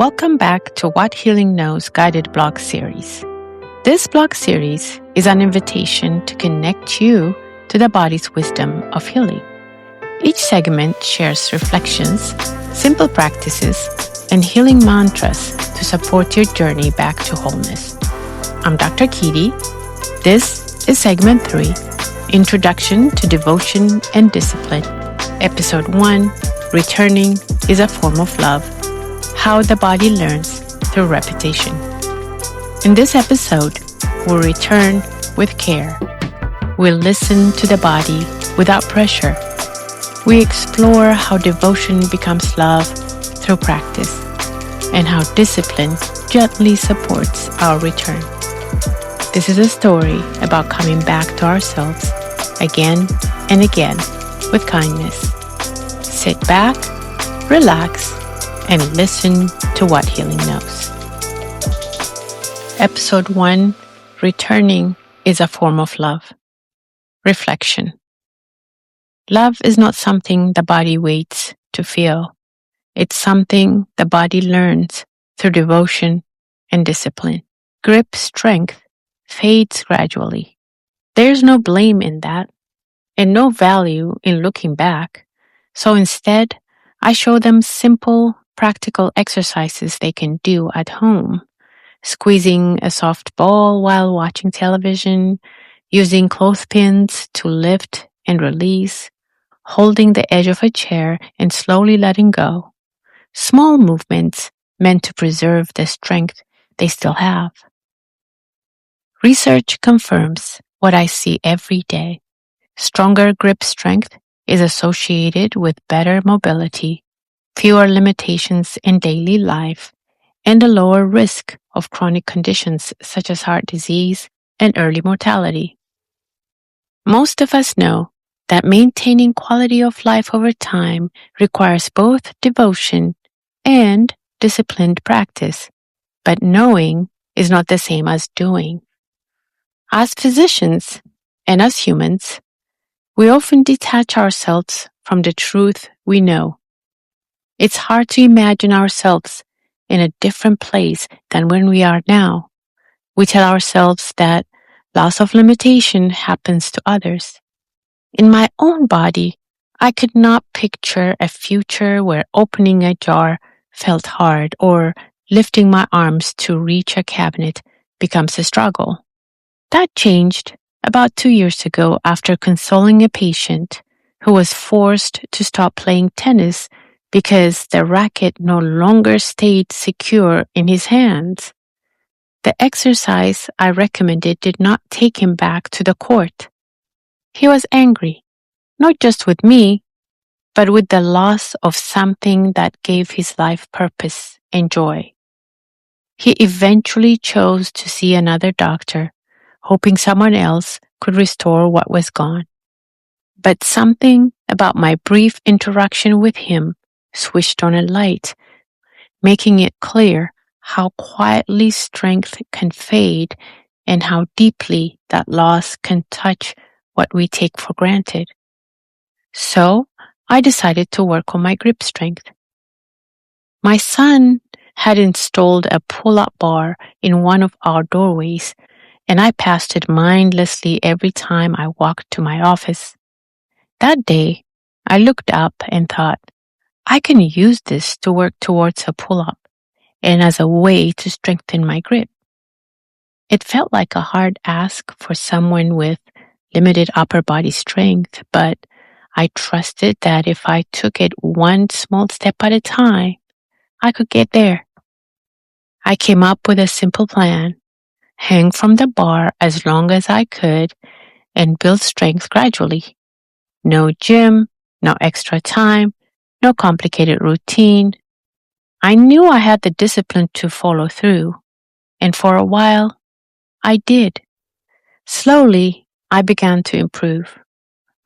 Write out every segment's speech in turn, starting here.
Welcome back to What Healing Knows guided blog series. This blog series is an invitation to connect you to the body's wisdom of healing. Each segment shares reflections, simple practices, and healing mantras to support your journey back to wholeness. I'm Dr. Kidi. This is segment 3, Introduction to Devotion and Discipline. Episode 1, Returning is a Form of Love. How the body learns through repetition. In this episode, we'll return with care. We'll listen to the body without pressure. We explore how devotion becomes love through practice and how discipline gently supports our return. This is a story about coming back to ourselves again and again with kindness. Sit back, relax, and listen to What Healing Knows. Episode 1, Returning is a Form of Love. Reflection. Love is not something the body waits to feel. It's something the body learns through devotion and discipline. Grip strength fades gradually. There's no blame in that and no value in looking back. So instead, I show them simple, practical exercises they can do at home. Squeezing a soft ball while watching television, using clothespins to lift and release, holding the edge of a chair and slowly letting go. Small movements meant to preserve the strength they still have. Research confirms what I see every day. Stronger grip strength is associated with better mobility, fewer limitations in daily life, and a lower risk of chronic conditions such as heart disease and early mortality. Most of us know that maintaining quality of life over time requires both devotion and disciplined practice, but knowing is not the same as doing. As physicians and as humans, we often detach ourselves from the truth we know. It's hard to imagine ourselves in a different place than when we are now. We tell ourselves that loss of limitation happens to others. In my own body, I could not picture a future where opening a jar felt hard or lifting my arms to reach a cabinet becomes a struggle. That changed about 2 years ago after consoling a patient who was forced to stop playing tennis because the racket no longer stayed secure in his hands. The exercise I recommended did not take him back to the court. He was angry, not just with me, but with the loss of something that gave his life purpose and joy. He eventually chose to see another doctor, hoping someone else could restore what was gone. But something about my brief interaction with him switched on a light, making it clear how quietly strength can fade and how deeply that loss can touch what we take for granted. So I decided to work on my grip strength. My son had installed a pull-up bar in one of our doorways, and I passed it mindlessly every time I walked to my office. That day, I looked up and thought, I can use this to work towards a pull-up and as a way to strengthen my grip. It felt like a hard ask for someone with limited upper body strength, but I trusted that if I took it one small step at a time, I could get there. I came up with a simple plan: hang from the bar as long as I could and build strength gradually. No gym, no extra time, no complicated routine. I knew I had the discipline to follow through, and for a while, I did. Slowly, I began to improve.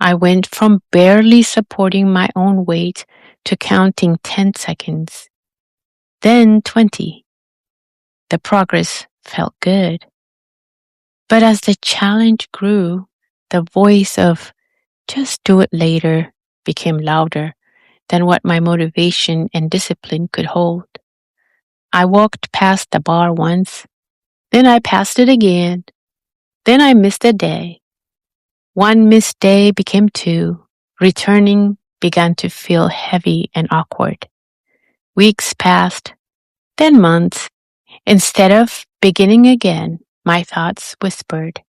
I went from barely supporting my own weight to counting 10 seconds, then 20. The progress felt good. But as the challenge grew, the voice of "just do it later" became louder than what my motivation and discipline could hold. I walked past the bar once, then I passed it again, then I missed a day. One missed day became two. Returning began to feel heavy and awkward. Weeks passed, then months. Instead of beginning again, my thoughts whispered,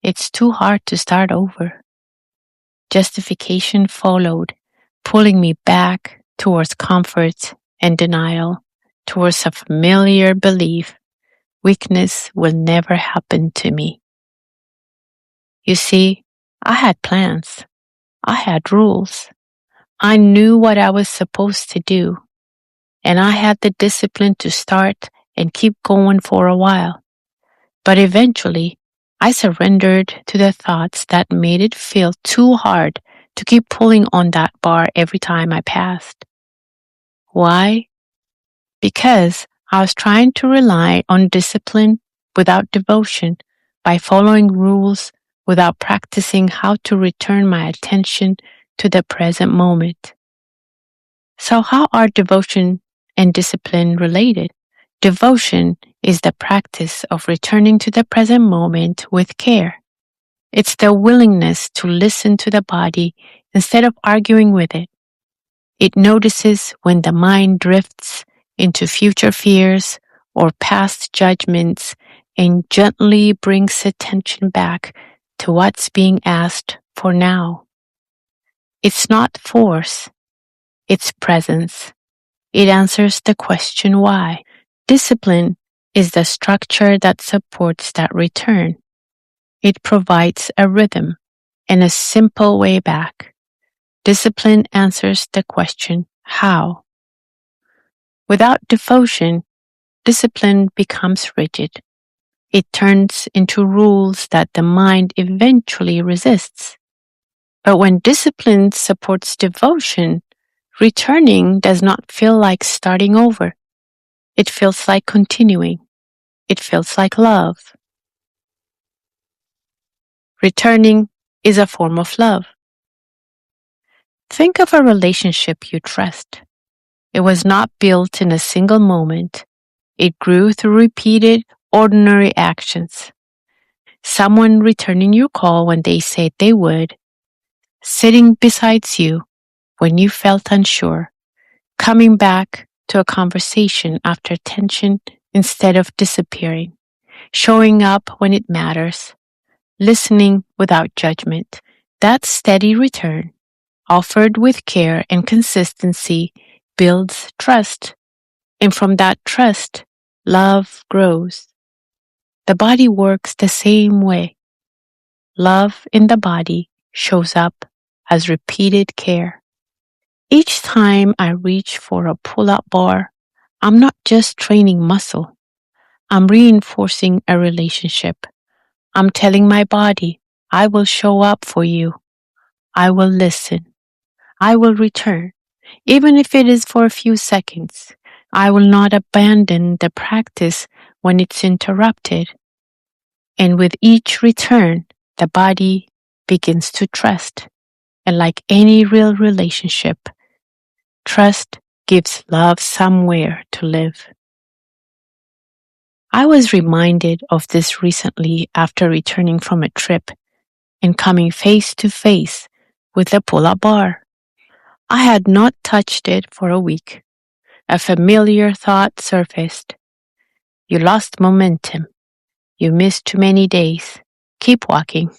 "It's too hard to start over." Justification followed, pulling me back towards comfort and denial, towards a familiar belief weakness will never happen to me. You see, I had plans. I had rules. I knew what I was supposed to do, and I had the discipline to start and keep going for a while. But eventually, I surrendered to the thoughts that made it feel too hard to keep pulling on that bar every time I passed. Why? Because I was trying to rely on discipline without devotion, by following rules without practicing how to return my attention to the present moment. So how are devotion and discipline related? Devotion is the practice of returning to the present moment with care. It's the willingness to listen to the body instead of arguing with it. It notices when the mind drifts into future fears or past judgments and gently brings attention back to what's being asked for now. It's not force, it's presence. It answers the question why. Discipline is the structure that supports that return. It provides a rhythm and a simple way back. Discipline answers the question, how? Without devotion, discipline becomes rigid. It turns into rules that the mind eventually resists. But when discipline supports devotion, returning does not feel like starting over. It feels like continuing. It feels like love. Returning is a form of love. Think of a relationship you trust. It was not built in a single moment. It grew through repeated, ordinary actions. Someone returning your call when they said they would, sitting beside you when you felt unsure, coming back to a conversation after tension instead of disappearing, showing up when it matters, listening without judgment. That steady return, offered with care and consistency, builds trust. And from that trust, love grows. The body works the same way. Love in the body shows up as repeated care. Each time I reach for a pull-up bar, I'm not just training muscle. I'm reinforcing a relationship. I'm telling my body, I will show up for you. I will listen. I will return. Even if it is for a few seconds, I will not abandon the practice when it's interrupted. And with each return, the body begins to trust. And like any real relationship, trust gives love somewhere to live. I was reminded of this recently after returning from a trip and coming face to face with a pull-up bar. I had not touched it for a week. A familiar thought surfaced. You lost momentum. You missed too many days. Keep walking.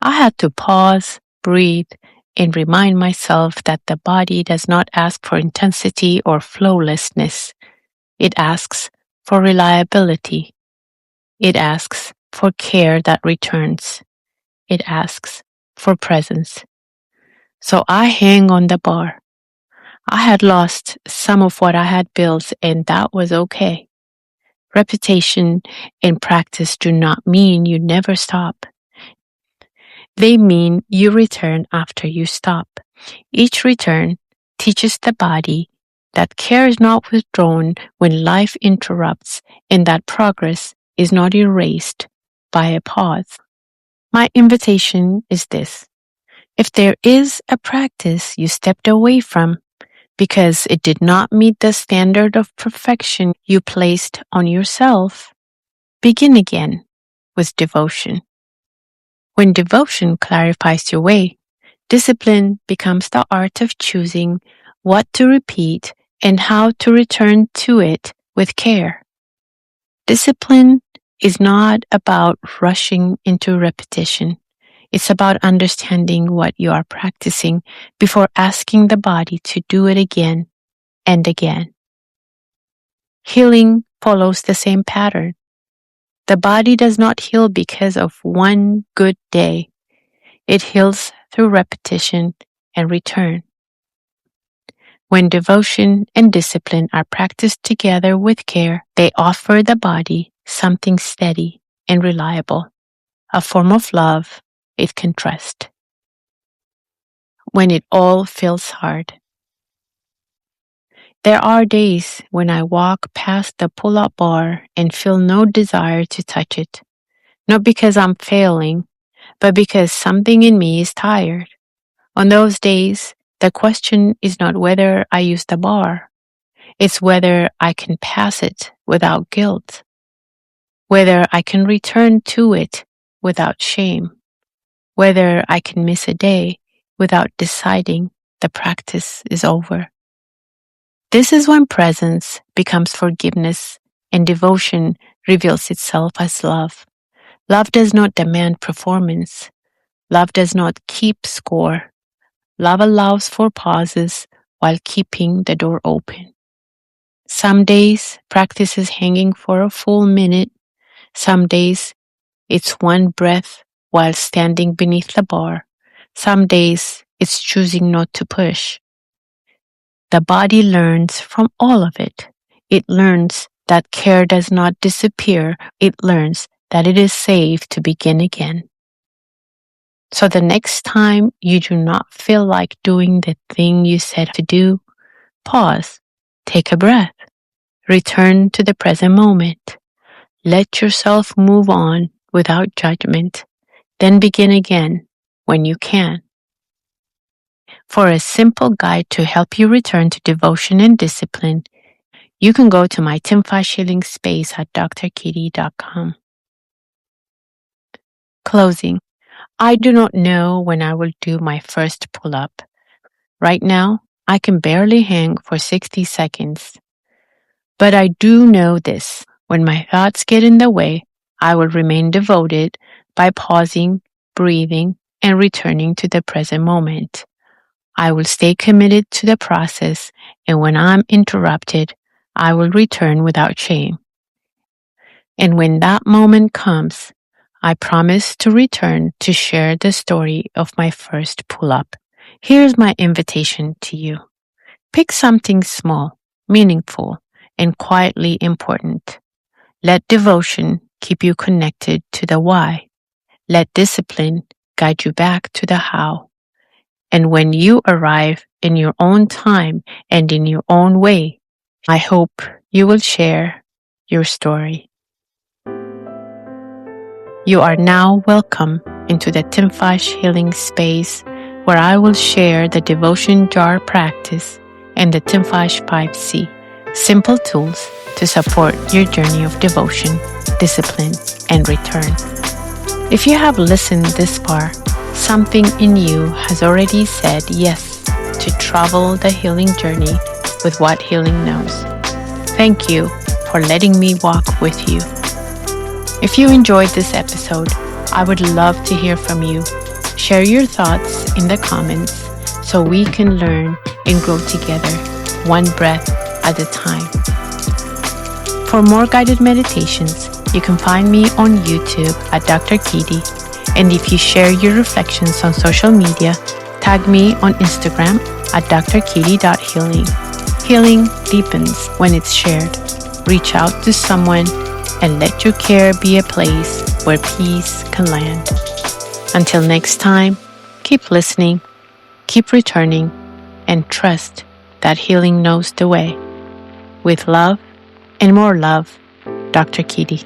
I had to pause, breathe, and remind myself that the body does not ask for intensity or flawlessness. It asks for reliability. It asks for care that returns. It asks for presence. So I hang on the bar. I had lost some of what I had built, and that was okay. Repetition and practice do not mean you never stop. They mean you return after you stop. Each return teaches the body that care is not withdrawn when life interrupts and that progress is not erased by a pause. My invitation is this. If there is a practice you stepped away from because it did not meet the standard of perfection you placed on yourself, begin again with devotion. When devotion clarifies your way, discipline becomes the art of choosing what to repeat and how to return to it with care. Discipline is not about rushing into repetition. It's about understanding what you are practicing before asking the body to do it again and again. Healing follows the same pattern. The body does not heal because of one good day. It heals through repetition and return. When devotion and discipline are practiced together with care, they offer the body something steady and reliable, a form of love it can trust. When it all feels hard. There are days when I walk past the pull-up bar and feel no desire to touch it, not because I'm failing, but because something in me is tired. On those days, the question is not whether I use the bar. It's whether I can pass it without guilt, whether I can return to it without shame, whether I can miss a day without deciding the practice is over. This is when presence becomes forgiveness and devotion reveals itself as love. Love does not demand performance. Love does not keep score. Love allows for pauses while keeping the door open. Some days, practice is hanging for a full minute. Some days, it's one breath while standing beneath the bar. Some days, it's choosing not to push. The body learns from all of it. It learns that care does not disappear. It learns that it is safe to begin again. So the next time you do not feel like doing the thing you said to do, pause, take a breath, return to the present moment. Let yourself move on without judgment, then begin again when you can. For a simple guide to help you return to devotion and discipline, you can go to my Timfash Healing Space at drkidi.com. Closing. I do not know when I will do my first pull-up. Right now, I can barely hang for 60 seconds. But I do know this. When my thoughts get in the way, I will remain devoted by pausing, breathing, and returning to the present moment. I will stay committed to the process, and when I'm interrupted, I will return without shame. And when that moment comes, I promise to return to share the story of my first pull-up. Here's my invitation to you. Pick something small, meaningful, and quietly important. Let devotion keep you connected to the why. Let discipline guide you back to the how. And when you arrive in your own time and in your own way, I hope you will share your story. You are now welcome into the Timfash Healing Space, where I will share the devotion jar practice and the Timfash 5C, simple tools to support your journey of devotion, discipline, and return. If you have listened this far, something in you has already said yes to travel the healing journey with what healing knows. Thank you for letting me walk with you. If you enjoyed this episode, I would love to hear from you. Share your thoughts in the comments so we can learn and grow together, one breath at a time. For more guided meditations, you can find me on YouTube at Dr. Kidi. And if you share your reflections on social media, tag me on Instagram at drkidi.healing. Healing deepens when it's shared. Reach out to someone and let your care be a place where peace can land. Until next time, keep listening, keep returning, and trust that healing knows the way. With love and more love, Dr. Kidi.